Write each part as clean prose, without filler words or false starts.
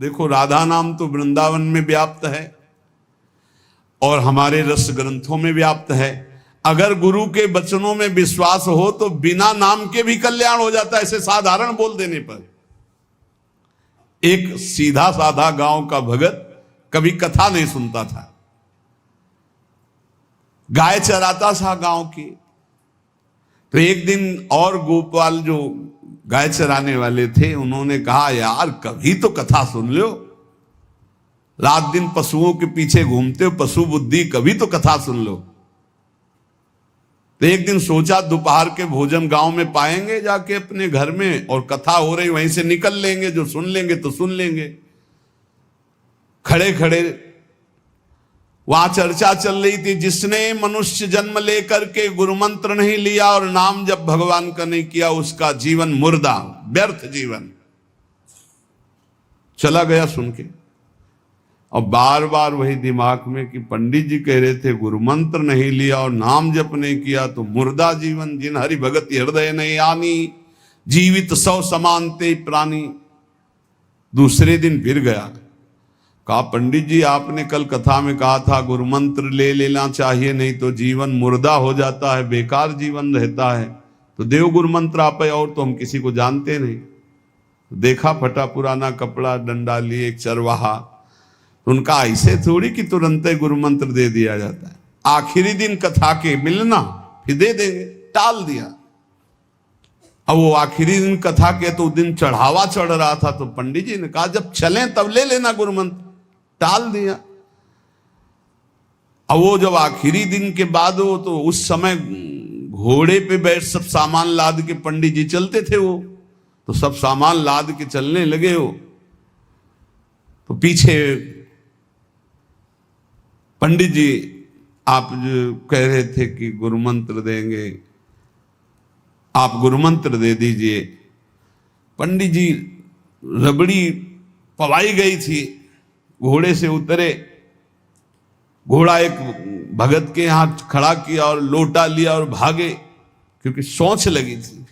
देखो राधा नाम तो वृंदावन में व्याप्त है और हमारे रस ग्रंथों में व्याप्त है। अगर गुरु के वचनों में विश्वास हो तो बिना नाम के भी कल्याण हो जाता है, ऐसे साधारण बोल देने पर। एक सीधा साधा गांव का भगत कभी कथा नहीं सुनता था, गाय चराता था गांव की। तो एक दिन और गोपाल जो गाय चराने वाले थे उन्होंने कहा, यार कभी तो कथा सुन लो, रात दिन पशुओं के पीछे घूमते हो, पशु बुद्धि, कभी तो कथा सुन लो। तो एक दिन सोचा दोपहर के भोजन गांव में पाएंगे जाके अपने घर में, और कथा हो रही वहीं से निकल लेंगे, जो सुन लेंगे तो सुन लेंगे। खड़े खड़े वहां चर्चा चल रही थी, जिसने मनुष्य जन्म लेकर के गुरु मंत्र नहीं लिया और नाम जब भगवान का नहीं किया, उसका जीवन मुर्दा, व्यर्थ जीवन। चला गया सुन के, और बार बार वही दिमाग में कि पंडित जी कह रहे थे गुरु मंत्र नहीं लिया और नाम जप नहीं किया तो मुर्दा जीवन। जिन हरि भगत हृदय नहीं आनी, जीवित सौ समानते प्राणी। दूसरे दिन फिर गया, कहा पंडित जी आपने कल कथा में कहा था गुरु मंत्र ले लेना चाहिए, नहीं तो जीवन मुर्दा हो जाता है, बेकार जीवन रहता है। तो देव गुरु मंत्र आप, और तो हम किसी को जानते नहीं। तो देखा फटा पुराना कपड़ा, डंडा लिए एक चरवाहा। उनका ऐसे थोड़ी कि तुरंत ही गुरु मंत्र दे दिया जाता है, आखिरी दिन कथा के मिलना फिर दे देंगे, टाल दिया। अब वो आखिरी दिन कथा के तो दिन चढ़ावा चढ़ रहा था, तो पंडित जी ने कहा जब चलें तब ले लेना गुरु मंत्र, टाल दिया। अब वो जब आखिरी दिन के बाद हो, तो उस समय घोड़े पे बैठ सब सामान लाद के पंडित जी चलते थे, वो तो सब सामान लाद के चलने लगे हो। तो पीछे पंडित जी आप जो कह रहे थे कि गुरु मंत्र देंगे, आप गुरु मंत्र दे दीजिए। पंडित जी रबड़ी पवाई गई थी, घोड़े से उतरे, घोड़ा एक भगत के यहां खड़ा किया और लोटा लिया और भागे, क्योंकि सोच लगी थी।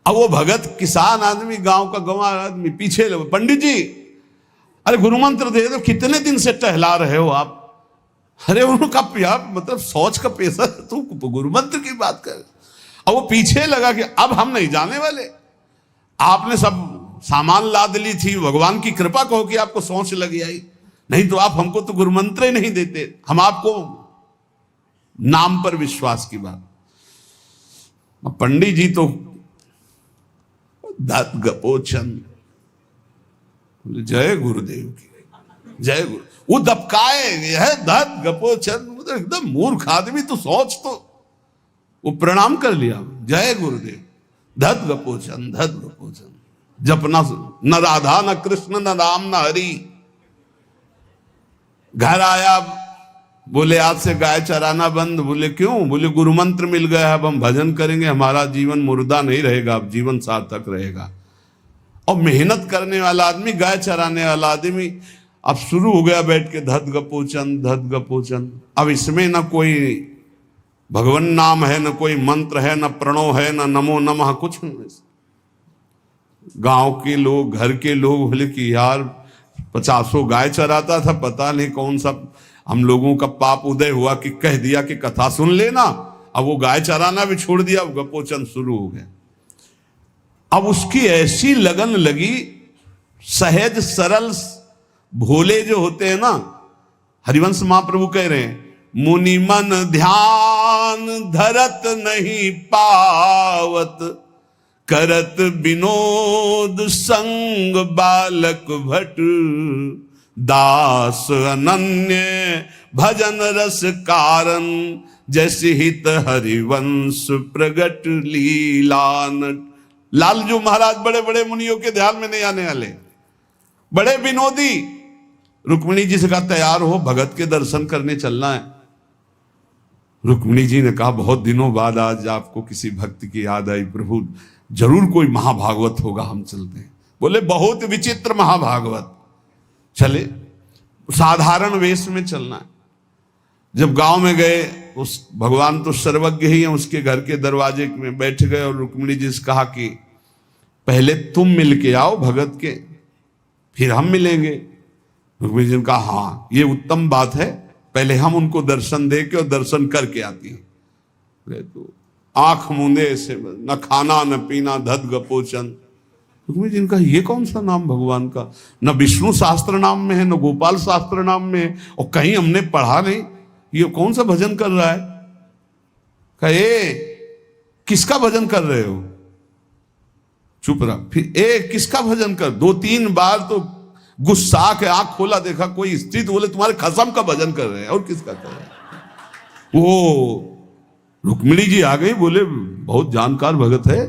अब वो भगत किसान आदमी, गांव का गंवार आदमी पीछे लगे, पंडित जी अरे गुरु मंत्र दे दो, कितने दिन से टहला रहे हो आप। अरे उनका यार मतलब सोच का पैसा, तू गुरु मंत्र की बात कर। अब वो पीछे लगा कि अब हम नहीं जाने वाले, आपने सब सामान लाद ली थी, भगवान की कृपा कहो कि आपको सोच लगी आई, नहीं तो आप हमको तो गुरु मंत्र ही नहीं देते, हम आपको नाम पर विश्वास की बात। पंडित जी तो दात गपोचन, जय गुरुदेव की जय गुरु। वो दबकाए है दात गपोचन, मतलब एकदम मूर्ख आदमी, तो सोच तो। वो प्रणाम कर लिया, जय गुरुदेव, धत गपोचन धत गपोचन। जपना न राधा न कृष्ण न राम न हरि। घर आया, बोले आज से गाय चराना बंद। बोले क्यों? बोले गुरु मंत्र मिल गया, अब हम भजन करेंगे, हमारा जीवन मुर्दा नहीं रहेगा, अब जीवन सार्थक रहेगा। और मेहनत करने वाला आदमी, गाय चराने वाला आदमी, अब शुरू हो गया बैठ के धत गपोचन धत गपोचन। अब इसमें न कोई भगवान नाम है, न कोई मंत्र है, न प्रणव है, न नमो नमः, कुछ नहीं। गांव के लोग, घर के लोग बोले कि यार 50 गाय चराता था, पता नहीं कौन सा हम लोगों का पाप उदय हुआ कि कह दिया कि कथा सुन लेना। अब वो गाय चराना भी छोड़ दिया, अब गपोचन शुरू हो गया। अब उसकी ऐसी लगन लगी, सहज सरल भोले जो होते हैं ना, हरिवंश महाप्रभु कह रहे हैं, मुनि मन ध्यान धरत नहीं पावत, करत विनोद संग बालक भट, दास अनन्य भजन रस कारण, जैसे हित हरिवंश प्रगट लीलानट। लालजू महाराज बड़े बड़े मुनियों के ध्यान में नहीं आने वाले, बड़े विनोदी। रुक्मिणी जी से कहा तैयार हो, भगत के दर्शन करने चलना है। रुक्मिणी जी ने कहा बहुत दिनों बाद आज आपको किसी भक्त की याद आई, प्रभु जरूर कोई महाभागवत होगा, हम चलते हैं। बोले बहुत विचित्र महाभागवत। चले, साधारण वेश में चलना है। जब गांव में गए, उस भगवान तो सर्वज्ञ ही है, उसके घर के दरवाजे में बैठ गए और रुक्मिणी जी से कहा कि पहले तुम मिल के आओ भगत के, फिर हम मिलेंगे। रुक्मिणी जी ने कहा हाँ ये उत्तम बात है, पहले हम उनको दर्शन दे के और दर्शन करके आती है। तो आंख मूंदे ऐसे, न खाना न पीना, धद गपोचन। रुक्मिणी जी ने कहा ये कौन सा नाम भगवान का, न विष्णु शास्त्र नाम में है, न गोपाल शास्त्र नाम में है, और कहीं हमने पढ़ा नहीं, ये कौन सा भजन कर रहा है। कहे किसका भजन कर रहे हो, चुप रहा। फिर किसका भजन कर, 2-3 बार तो गुस्सा के आंख खोला, देखा कोई स्त्री, तो बोले तुम्हारे खसम का भजन कर रहे हैं, और किसका कर रहे हैं। वो रुक्मिणी जी आ गई, बोले बहुत जानकार भगत है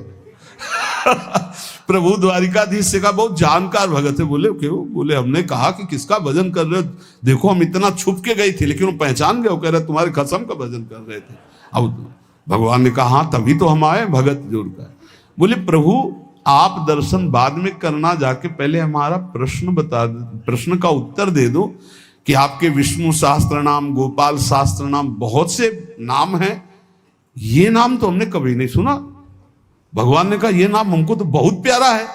प्रभु द्वारिकाधीश से कहा बहुत जानकार भगत है। बोले क्यों, बोले हमने कहा कि किसका भजन कर रहे हो, देखो हम इतना छुप के गई थी लेकिन वो पहचान गए, वो कह रहे तुम्हारे खसम का भजन कर रहे थे। अब भगवान ने कहा हाँ तभी तो हम आए भगत जोड़कर। बोले प्रभु आप दर्शन बाद में करना, जाके पहले हमारा प्रश्न बता दो, प्रश्न का उत्तर दे दो कि आपके विष्णु शास्त्र नाम, गोपाल शास्त्र नाम, बहुत से नाम हैं, ये नाम तो हमने कभी नहीं सुना। भगवान ने कहा ये नाम हमको तो बहुत प्यारा है।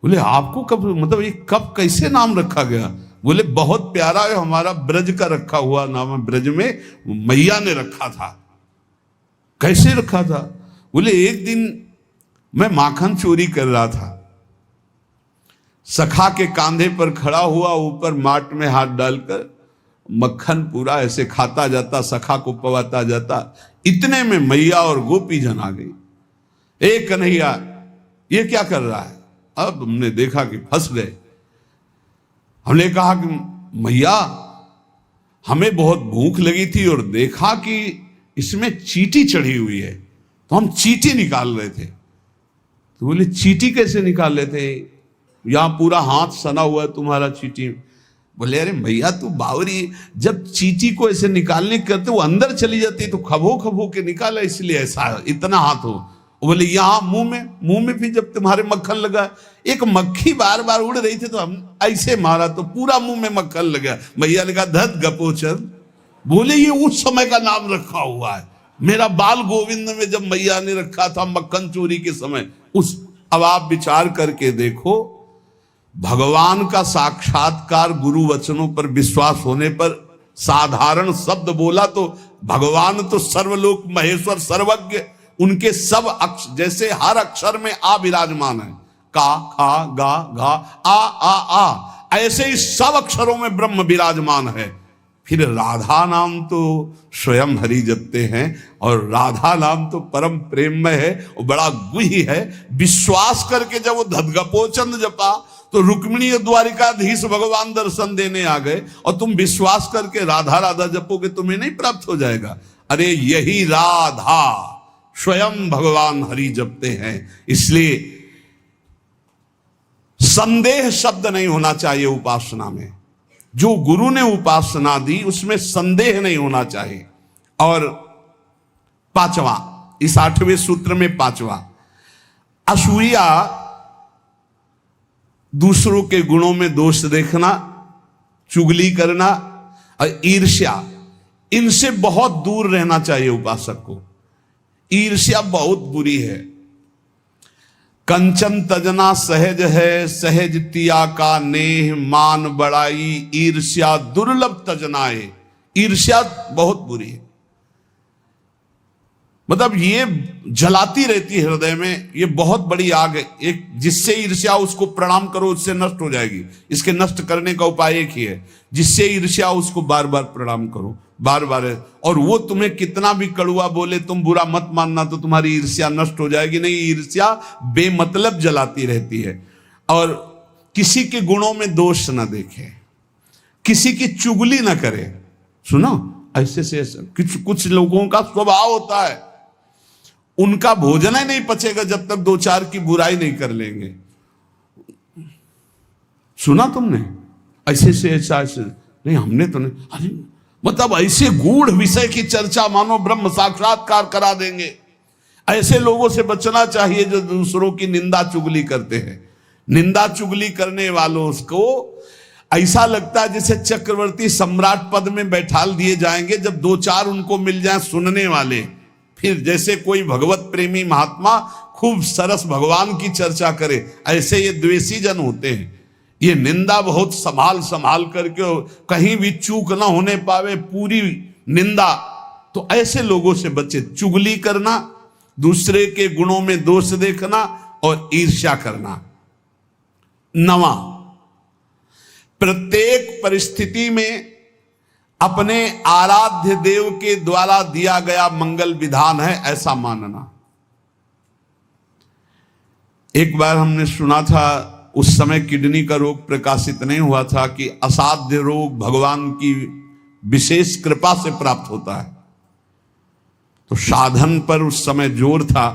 बोले आपको कब, मतलब ये कब कैसे नाम रखा गया। बोले बहुत प्यारा है, हमारा ब्रज का रखा हुआ नाम है, ब्रज में मैया ने रखा था। कैसे रखा था। बोले एक दिन मैं माखन चोरी कर रहा था, सखा के कांधे पर खड़ा हुआ, ऊपर माट में हाथ डालकर मक्खन पूरा ऐसे खाता जाता, सखा को पवाता जाता। इतने में मैया और गोपी जन आ गई। एक कन्हैया ये क्या कर रहा है। अब हमने देखा कि फंस गए। हमने कहा कि मैया हमें बहुत भूख लगी थी और देखा कि इसमें चींटी चढ़ी हुई है, तो हम चींटी निकाल रहे थे। तो बोले चींटी कैसे निकाल रहे थे, यहां पूरा हाथ सना हुआ है तुम्हारा चींटी। बोले अरे भैया तू बावरी, जब चींटी को ऐसे निकालने करते वो अंदर चली जाती है तो खबो खबो के निकाला, इसलिए ऐसा इतना हाथ हो। बोले यहाँ मुंह में भी जब तुम्हारे मक्खन लगा, एक मक्खी बार बार उड़ रही थी तो हम ऐसे मारा तो पूरा मुंह में मक्खन लगा। मैया ने कहा धत गपोचन। बोले ये उस समय का नाम रखा हुआ है, मेरा बाल गोविंद में जब मैया ने रखा था मक्खन चोरी के समय उस। अब आप विचार करके देखो, भगवान का साक्षात्कार गुरु वचनों पर विश्वास होने पर साधारण शब्द बोला तो भगवान तो सर्वलोक महेश्वर सर्वज्ञ, उनके सब अक्षर, जैसे हर अक्षर में आ विराजमान है, का खा गा घा आ, ऐसे ही सब अक्षरों में ब्रह्म विराजमान है। फिर राधा नाम तो स्वयं हरि जपते हैं, और राधा नाम तो परम प्रेममय है और बड़ा गुही है। विश्वास करके जब वो धदगपोचंद जपा तो रुक्मिणी द्वारिकाधीश भगवान दर्शन देने आ गए, और तुम विश्वास करके राधा राधा जपोगे तुम्हें नहीं प्राप्त हो जाएगा। अरे यही राधा स्वयं भगवान हरि जपते हैं। इसलिए संदेह शब्द नहीं होना चाहिए उपासना में। जो गुरु ने उपासना दी उसमें संदेह नहीं होना चाहिए। और 5वां, इस 8वें सूत्र में 5वां, असूया, दूसरों के गुणों में दोष देखना, चुगली करना और ईर्ष्या, इनसे बहुत दूर रहना चाहिए उपासक को। ईर्ष्या बहुत बुरी है। कंचन तजना सहज है, सहज तिया का नेह, मान बड़ाई ईर्ष्या दुर्लभ तजनाए। ईर्ष्या बहुत बुरी है, मतलब ये जलाती रहती है हृदय में, ये बहुत बड़ी आग है। एक जिससे ईर्ष्या उसको प्रणाम करो उससे नष्ट हो जाएगी। इसके नष्ट करने का उपाय एक ही है, जिससे ईर्ष्या उसको बार बार प्रणाम करो, बार बार। और वो तुम्हें कितना भी कड़ुआ बोले तुम बुरा मत मानना, तो तुम्हारी ईर्ष्या नष्ट हो जाएगी। नहीं, ईर्ष्या बेमतलब जलाती रहती है। और किसी के गुणों में दोष न देखे, किसी की चुगली न करे। सुनो, ऐसे से कुछ लोगों का स्वभाव होता है, उनका भोजन ही नहीं पचेगा जब तक 2-4 की बुराई नहीं कर लेंगे। सुना तुमने ऐसे से ऐसा नहीं, हमने तो नहीं। अरे मतलब ऐसे गूढ़ विषय की चर्चा मानो ब्रह्म साक्षात्कार करा देंगे। ऐसे लोगों से बचना चाहिए जो दूसरों की निंदा चुगली करते हैं। निंदा चुगली करने वालों को ऐसा लगता है जैसे चक्रवर्ती सम्राट पद में बैठाल दिए जाएंगे, जब 2-4 उनको मिल जाए सुनने वाले। फिर जैसे कोई भगवत प्रेमी महात्मा खूब सरस भगवान की चर्चा करे, ऐसे ये द्वेषी जन होते हैं। ये निंदा बहुत संभाल संभाल करके, कहीं भी चूक ना होने पावे, पूरी निंदा। तो ऐसे लोगों से बचे। चुगली करना, दूसरे के गुणों में दोष देखना और ईर्ष्या करना। 9, प्रत्येक परिस्थिति में अपने आराध्य देव के द्वारा दिया गया मंगल विधान है ऐसा मानना। एक बार हमने सुना था, उस समय किडनी का रोग प्रकाशित नहीं हुआ था, कि असाध्य रोग भगवान की विशेष कृपा से प्राप्त होता है। तो साधन पर उस समय जोर था,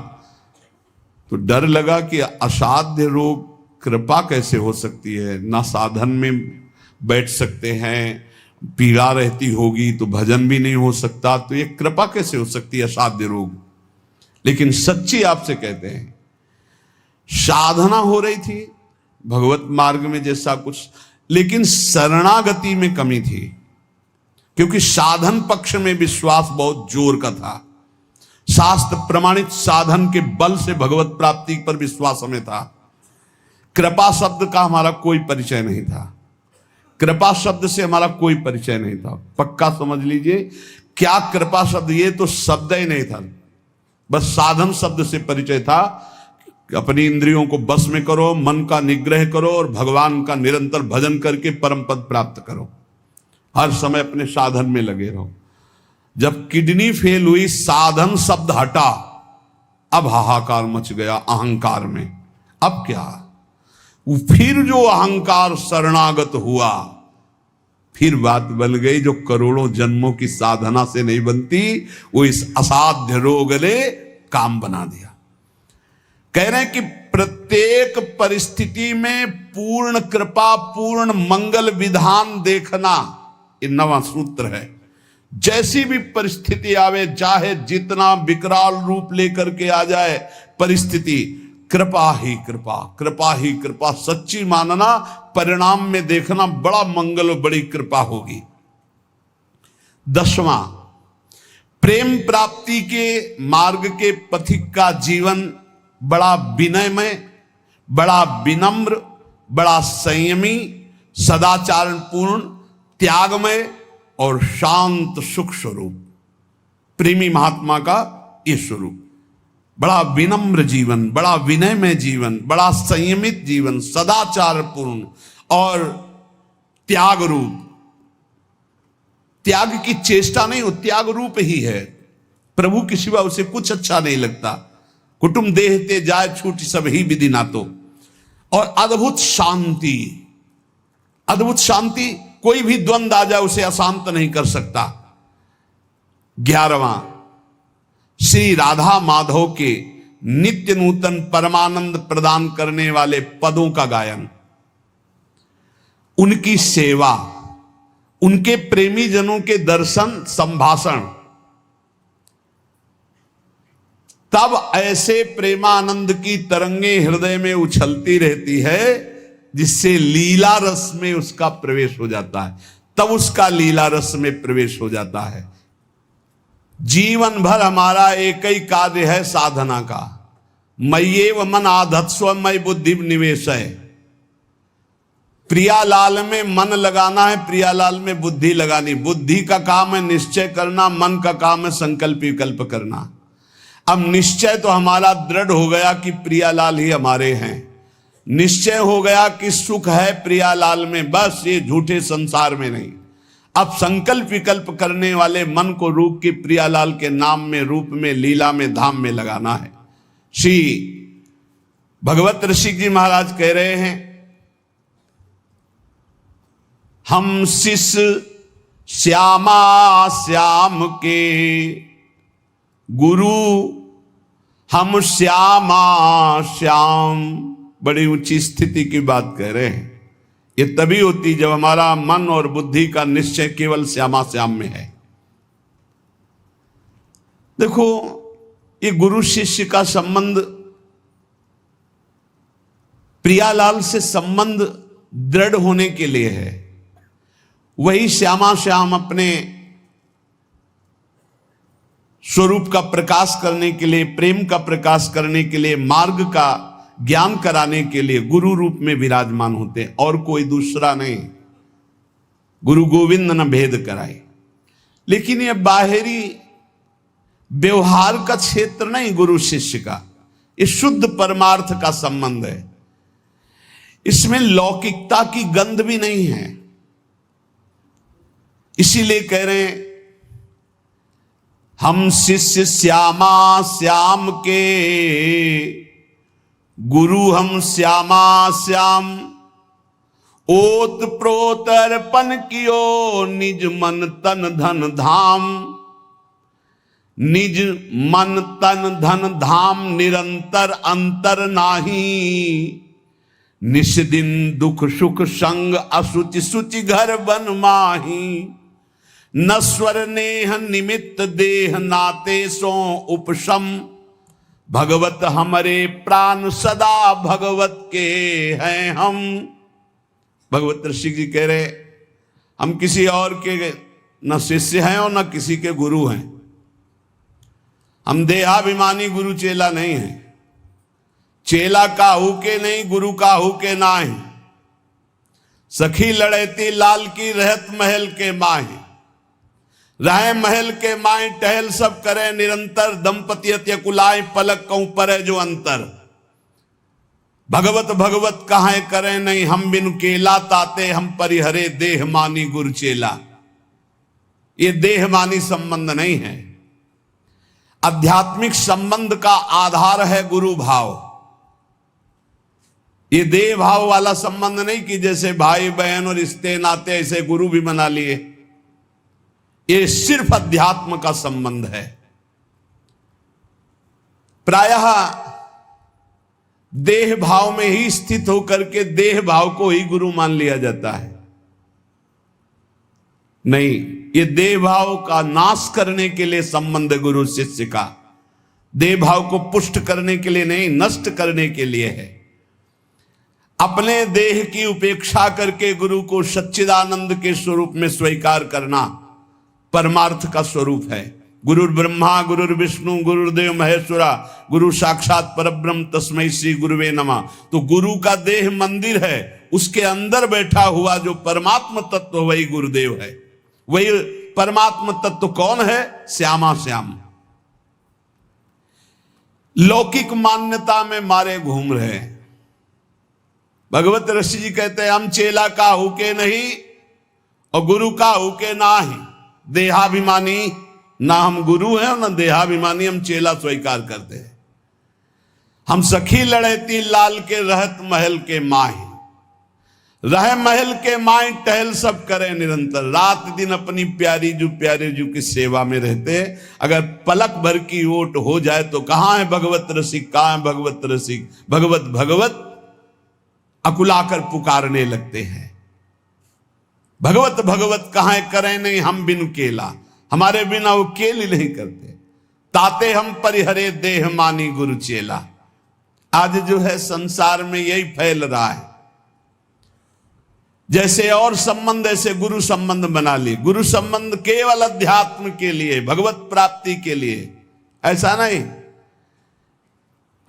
तो डर लगा कि असाध्य रोग कृपा कैसे हो सकती है, ना साधन में बैठ सकते हैं, पीड़ा रहती होगी तो भजन भी नहीं हो सकता, तो ये कृपा कैसे हो सकती है असाध्य रोग। लेकिन सच्ची आपसे कहते हैं, साधना हो रही थी भगवत मार्ग में जैसा कुछ, लेकिन शरणागति में कमी थी, क्योंकि साधन पक्ष में विश्वास बहुत जोर का था। शास्त्र प्रमाणित साधन के बल से भगवत प्राप्ति पर विश्वास हमें था। कृपा शब्द का हमारा कोई परिचय नहीं था, कृपा शब्द से हमारा कोई परिचय नहीं था। पक्का समझ लीजिए, क्या कृपा शब्द, ये तो शब्द ही नहीं था, बस साधन शब्द से परिचय था। अपनी इंद्रियों को बस में करो, मन का निग्रह करो और भगवान का निरंतर भजन करके परम पद प्राप्त करो। हर समय अपने साधन में लगे रहो। जब किडनी फेल हुई, साधन शब्द हटा, अब हाहाकार मच गया अहंकार में। अब क्या, फिर जो अहंकार शरणागत हुआ, फिर बात बन गई जो करोड़ों जन्मों की साधना से नहीं बनती, वो इस असाध्य रोग ने काम बना दिया। कह रहे हैं कि प्रत्येक परिस्थिति में पूर्ण कृपा, पूर्ण मंगल विधान देखना, ये 9वां सूत्र है। जैसी भी परिस्थिति आवे, चाहे जितना विकराल रूप लेकर के आ जाए परिस्थिति, कृपा ही कृपा, कृपा ही कृपा, सच्ची मानना, परिणाम में देखना बड़ा मंगल और बड़ी कृपा होगी। 10वां, प्रेम प्राप्ति के मार्ग के पथिक का जीवन बड़ा विनयमय, बड़ा विनम्र, बड़ा संयमी, सदाचारपूर्ण, त्यागमय और शांत सुख स्वरूप, प्रेमी महात्मा का ये स्वरूप। बड़ा विनम्र जीवन, बड़ा विनयमय जीवन, बड़ा संयमित जीवन, सदाचारपूर्ण और त्याग रूप। त्याग की चेष्टा नहीं, वो त्याग रूप ही है। प्रभु के सिवा उसे कुछ अच्छा नहीं लगता। कुटुंब देहते जाए छूट सब ही विधि ना तो। और अद्भुत शांति, अद्भुत शांति, कोई भी द्वंद्व आ जाए उसे अशांत नहीं कर सकता। 11वां, श्री राधा माधव के नित्य नूतन परमानंद प्रदान करने वाले पदों का गायन, उनकी सेवा, उनके प्रेमी जनों के दर्शन संभाषण, तब ऐसे प्रेमानंद की तरंगे हृदय में उछलती रहती है जिससे लीला रस में उसका प्रवेश हो जाता है। तब उसका लीला रस में प्रवेश हो जाता है। जीवन भर हमारा एक ही कार्य है साधना का, मय्येव मन आधत्स्व मयि बुद्धि निवेश है। प्रियालाल में मन लगाना है, प्रियालाल में बुद्धि लगानी। बुद्धि का काम है निश्चय करना, मन का काम है संकल्प विकल्प करना। अब निश्चय तो हमारा दृढ़ हो गया कि प्रियालाल ही हमारे हैं, निश्चय हो गया कि सुख है प्रियालाल में, बस ये झूठे संसार में नहीं। अब संकल्प विकल्प करने वाले मन को रूप के प्रियालाल के नाम में, रूप में, लीला में, धाम में लगाना है। श्री भगवत ऋषि जी महाराज कह रहे हैं, हम शिष्य श्यामा श्याम के गुरु, हम श्यामा श्याम। बड़ी ऊंची स्थिति की बात कह रहे हैं। ये तभी होती जब हमारा मन और बुद्धि का निश्चय केवल श्यामा श्याम में है। देखो, ये गुरु शिष्य का संबंध, प्रियालाल से संबंध दृढ़ होने के लिए है। वही श्यामा श्याम अपने स्वरूप का प्रकाश करने के लिए, प्रेम का प्रकाश करने के लिए, मार्ग का ज्ञान कराने के लिए गुरु रूप में विराजमान होते हैं, और कोई दूसरा नहीं। गुरु गोविंद न भेद कराए। लेकिन यह बाहरी व्यवहार का क्षेत्र नहीं गुरु शिष्य का, ये शुद्ध परमार्थ का संबंध है। इसमें लौकिकता की गंध भी नहीं है। इसीलिए कह रहे हैं हम शिष्य श्यामा श्याम के, गुरु हम श्यामा श्याम। ओत प्रोत अर्पण कियो निज मन तन धन धाम। निज मन तन धन धाम निरंतर अंतर नाही। निस दिन दुख सुख संग असुचि सुचि घर बन माही। नस्वर नेह निमित्त देह नाते सो उपशम। भगवत हमरे प्राण सदा भगवत के हैं हम। भगवत ऋषि जी कह रहे हम किसी और के न शिष्य हैं और न किसी के गुरु हैं। हम देहाभिमानी गुरु चेला नहीं हैं। चेला काहू के नहीं, गुरु काहू के नाहि। सखी लड़ैती लाल की रहत महल के माही। रहे महल के माए टहल सब करे निरंतर। दंपति अत्य कुलाए पलक कहूं पर जो अंतर। भगवत भगवत कहां करे नहीं, हम बिनु केला ताते हम परिहरे देह मानी गुरु चेला। ये देह मानी संबंध नहीं है। आध्यात्मिक संबंध का आधार है गुरु भाव। ये देह भाव वाला संबंध नहीं कि जैसे भाई बहन और रिश्ते नाते ऐसे गुरु भी बना लिए। ये सिर्फ अध्यात्म का संबंध है। प्रायः देह भाव में ही स्थित होकर के देह भाव को ही गुरु मान लिया जाता है। नहीं, ये देह भाव का नाश करने के लिए संबंध है गुरु शिष्य का। देह भाव को पुष्ट करने के लिए नहीं, नष्ट करने के लिए है। अपने देह की उपेक्षा करके गुरु को सच्चिदानंद के स्वरूप में स्वीकार करना परमार्थ का स्वरूप है। गुरुर् ब्रह्मा गुरुर् विष्णु गुरुर्देव महेश्वरा गुरु साक्षात परब्रह्म तस्मै श्री गुरुवे नमः। तो गुरु का देह मंदिर है, उसके अंदर बैठा हुआ जो परमात्म तत्व वही गुरुदेव है। वही परमात्म तत्व कौन है? श्यामा श्याम। लौकिक मान्यता में मारे घूम रहे हैं। भगवत ऋषि जी कहते हैं हम चेला काहू के नहीं और गुरु काहू के ना ही। देहाभिमानी ना हम गुरु हैं और ना देहाभिमानी हम चेला स्वीकार करते हैं। हम सखी लड़ैती लाल के रहत महल के माही। रह महल के माए टहल सब करे निरंतर। रात दिन अपनी प्यारी जू की सेवा में रहते। अगर पलक भर की ओट हो जाए तो कहां है भगवत रसिक, कहां है भगवत रसिक। भगवत भगवत अकुलाकर पुकारने लगते हैं। भगवत भगवत कहां करें नहीं, हम बिनु केला। हमारे बिना वो केल ही नहीं करते। ताते हम परिहरे देह मानी गुरु चेला। आज जो है संसार में यही फैल रहा है। जैसे और संबंध ऐसे गुरु संबंध बना लिए। गुरु संबंध केवल अध्यात्म के लिए, भगवत प्राप्ति के लिए, ऐसा नहीं।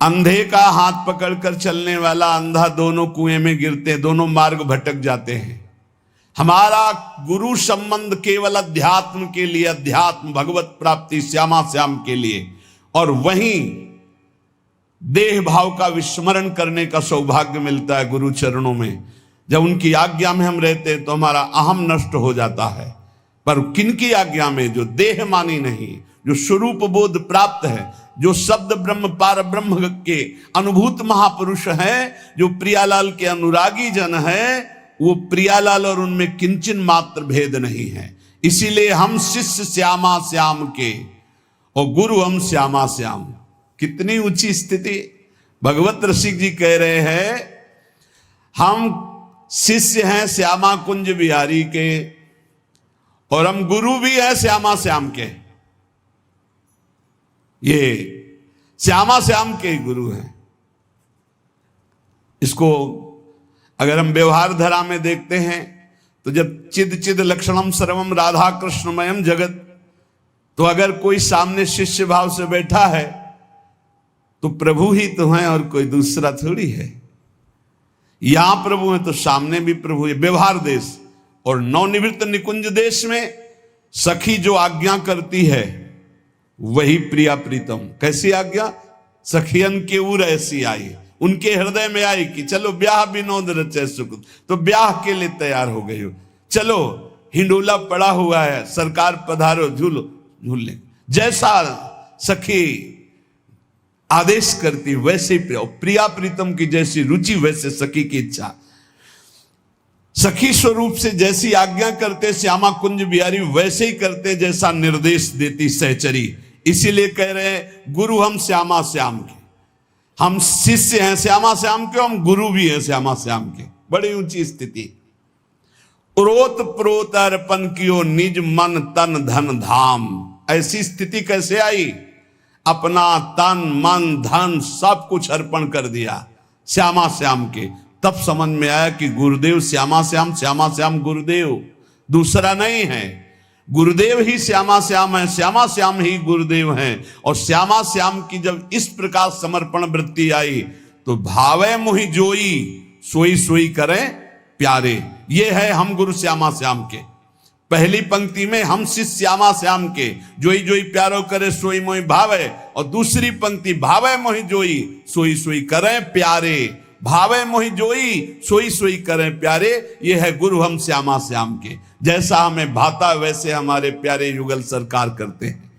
अंधे का हाथ पकड़कर चलने वाला अंधा दोनों कुएं में गिरते, दोनों मार्ग भटक जाते हैं। हमारा गुरु संबंध केवल अध्यात्म के लिए, अध्यात्म भगवत प्राप्ति श्यामा श्याम के लिए। और वहीं देह भाव का विस्मरण करने का सौभाग्य मिलता है गुरु चरणों में। जब उनकी आज्ञा में हम रहते हैं तो हमारा अहम नष्ट हो जाता है। पर किनकी आज्ञा में? जो देह मानी नहीं, जो स्वरूप बोध प्राप्त है, जो शब्द ब्रह्म पार ब्रह्म के अनुभूत महापुरुष हैं, जो प्रियालाल के अनुरागी जन हैं, वो प्रियालाल और उनमें किंचन मात्र भेद नहीं है। इसीलिए हम शिष्य श्यामा श्याम के और गुरु हम श्यामा श्याम। कितनी ऊंची स्थिति। भगवत रसिक जी कह रहे हैं हम शिष्य हैं श्यामा कुंज बिहारी के और हम गुरु भी हैं श्यामा श्याम के। ये श्यामा श्याम के गुरु हैं। इसको अगर हम व्यवहार धरा में देखते हैं तो जब चिद चिद लक्षणम सर्वम राधा कृष्णमयम जगत, तो अगर कोई सामने शिष्य भाव से बैठा है तो प्रभु ही तो है और कोई दूसरा थोड़ी है। यहां प्रभु है तो सामने भी प्रभु है। व्यवहार देश और नवनिवृत्त निकुंज देश में सखी जो आज्ञा करती है वही प्रिया प्रीतम। कैसी आज्ञा? सखियन के उर ऐसी आई, उनके हृदय में आई कि चलो ब्याह विनोद रचे सुख, तो ब्याह के लिए तैयार हो गई हो। चलो हिंडोला पड़ा हुआ है, सरकार पधारो, झूलो झूल ले। जैसा सखी आदेश करती वैसे ही प्रिया प्रीतम की जैसी रुचि वैसे सखी की इच्छा। सखी स्वरूप से जैसी आज्ञा करते श्यामा कुंज बिहारी वैसे ही करते जैसा निर्देश देती सहचरी। इसीलिए कह रहे हैं गुरु हम श्यामा श्याम के, हम शिष्य हैं श्यामा श्याम के, हम गुरु भी हैं श्यामा श्याम के। बड़ी ऊंची स्थिति। उरोत प्रोत अर्पण कियो निज मन तन धन धाम। ऐसी स्थिति कैसे आई? अपना तन मन धन सब कुछ अर्पण कर दिया श्यामा श्याम के। तब समझ में आया कि गुरुदेव श्यामा श्याम, श्यामा श्याम गुरुदेव, दूसरा नहीं है। गुरुदेव ही श्यामा श्याम है, श्यामा श्याम ही गुरुदेव हैं। और श्यामा श्याम की जब इस प्रकार समर्पण वृत्ति आई तो भावे मोहि जोई सोई सोई करें प्यारे। ये है हम गुरु श्यामा श्याम के। पहली पंक्ति में हम शिष्य श्यामा श्याम के, जोई जोई प्यारो करे सोई मोहि भावे। और दूसरी पंक्ति भावे मोहि जोई सोई सोई करें प्यारे। भावे मोहि जोई सोई सोई करें प्यारे, ये है गुरु हम श्यामा श्याम के। जैसा हमें भाता वैसे हमारे प्यारे युगल सरकार करते हैं।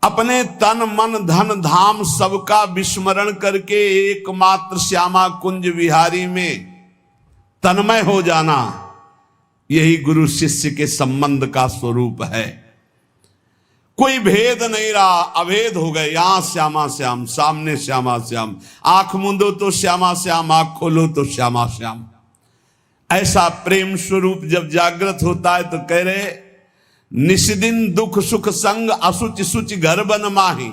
अपने तन मन धन धाम सबका विस्मरण करके एकमात्र श्यामा कुंज विहारी में तन्मय हो जाना, यही गुरु शिष्य के संबंध का स्वरूप है। कोई भेद नहीं रहा, अभेद हो गए। यहां श्यामा श्याम, सामने श्यामा श्याम, आंख मूंदो तो श्यामा श्याम, आंख खोलो तो श्यामा श्याम। ऐसा प्रेम स्वरूप जब जागृत होता है तो कह रहे निस्दिन दुख सुख संग असुच सुच घर बन माही।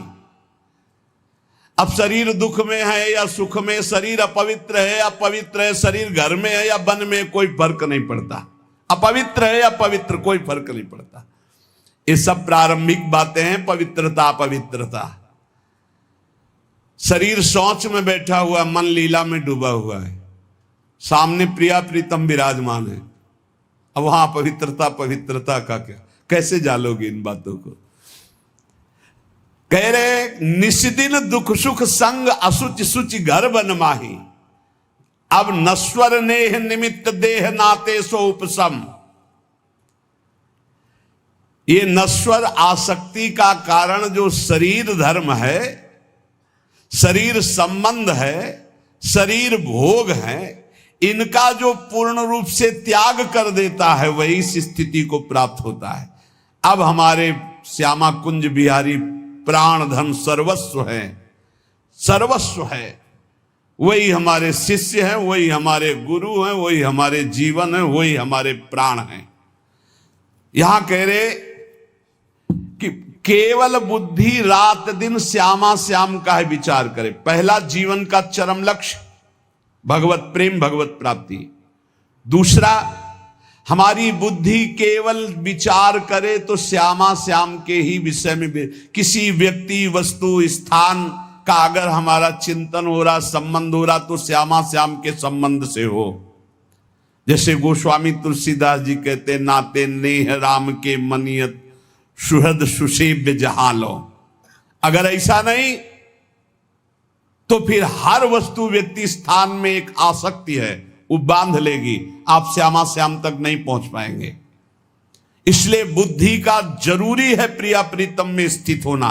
अब शरीर दुख में है या सुख में, शरीर अपवित्र है या पवित्र है, शरीर घर में है या वन में, कोई फर्क नहीं पड़ता। अपवित्र है या पवित्र, कोई फर्क नहीं पड़ता। ये सब प्रारंभिक बातें हैं। पवित्रता अपवित्रता, शरीर शौच में बैठा हुआ, मन लीला में डूबा हुआ है, सामने प्रिया प्रीतम विराजमान है। अब वहां पवित्रता पवित्रता का क्या, कैसे जालोगे इन बातों को? कह रहे निस्दिन दुख सुख संग असुच सुच घर बन माही। अब नश्वर नेह निमित्त देह नाते सो उपसम। ये नश्वर आसक्ति का कारण जो शरीर धर्म है, शरीर संबंध है, शरीर भोग है, इनका जो पूर्ण रूप से त्याग कर देता है वही इस स्थिति को प्राप्त होता है। अब हमारे श्यामा कुंज बिहारी प्राण धन सर्वस्व है, सर्वस्व है। वही हमारे शिष्य हैं, वही हमारे गुरु हैं, वही हमारे जीवन है, वही हमारे प्राण हैं। यहां कह रहे कि केवल बुद्धि रात दिन श्यामा श्याम का है विचार करे। पहला जीवन का चरम लक्ष्य भगवत प्रेम, भगवत प्राप्ति। दूसरा, हमारी बुद्धि केवल विचार करे तो श्यामा श्याम के ही विषय में। किसी व्यक्ति वस्तु स्थान का अगर हमारा चिंतन हो रहा, संबंध हो रहा, तो श्यामा श्याम के संबंध से हो। जैसे गोस्वामी तुलसीदास जी कहते, नाते नेह राम के मनियत सुहृद सुसेव्य जहां लो। अगर ऐसा नहीं तो फिर हर वस्तु व्यक्ति स्थान में एक आसक्ति है, वो बांध लेगी, आप श्यामा श्याम तक नहीं पहुंच पाएंगे। इसलिए बुद्धि का जरूरी है प्रिया प्रीतम में स्थित होना।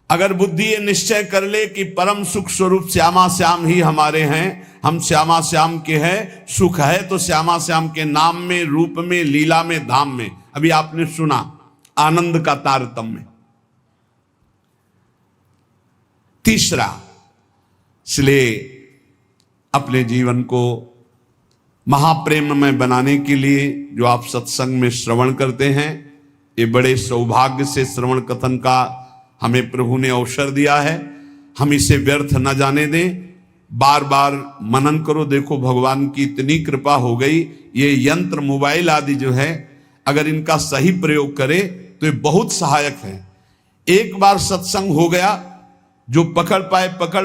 अगर बुद्धि ये निश्चय कर ले कि परम सुख स्वरूप श्यामा श्याम ही हमारे हैं, हम श्यामा श्याम के हैं, सुख है तो श्यामा श्याम के नाम में, रूप में, लीला में, धाम में। अभी आपने सुना आनंद का तारतम्य। तीसरा, इसलिए अपने जीवन को महाप्रेम में बनाने के लिए जो आप सत्संग में श्रवण करते हैं, ये बड़े सौभाग्य से श्रवण कथन का हमें प्रभु ने अवसर दिया है। हम इसे व्यर्थ न जाने दें, बार बार मनन करो। देखो भगवान की इतनी कृपा हो गई, ये यंत्र मोबाइल आदि जो है अगर इनका सही प्रयोग करे तो ये बहुत सहायक है। एक बार सत्संग हो गया जो पकड़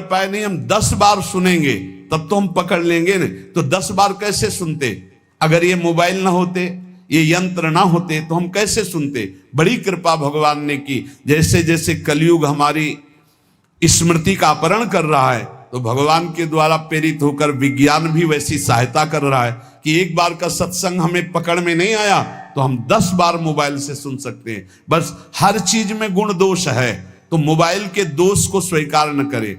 पाए नहीं, हम 10 बार सुनेंगे तब तो हम पकड़ लेंगे ना। तो 10 बार कैसे सुनते? अगर ये मोबाइल ना होते, ये यंत्र ना होते तो हम कैसे सुनते? बड़ी कृपा भगवान ने की। जैसे जैसे कलयुग हमारी स्मृति का अपहरण कर रहा है, तो भगवान के द्वारा प्रेरित होकर विज्ञान भी वैसी सहायता कर रहा है कि एक बार का सत्संग हमें पकड़ में नहीं आया तो हम 10 बार मोबाइल से सुन सकते हैं। बस हर चीज में गुण दोष है, तो मोबाइल के दोष को स्वीकार न करें।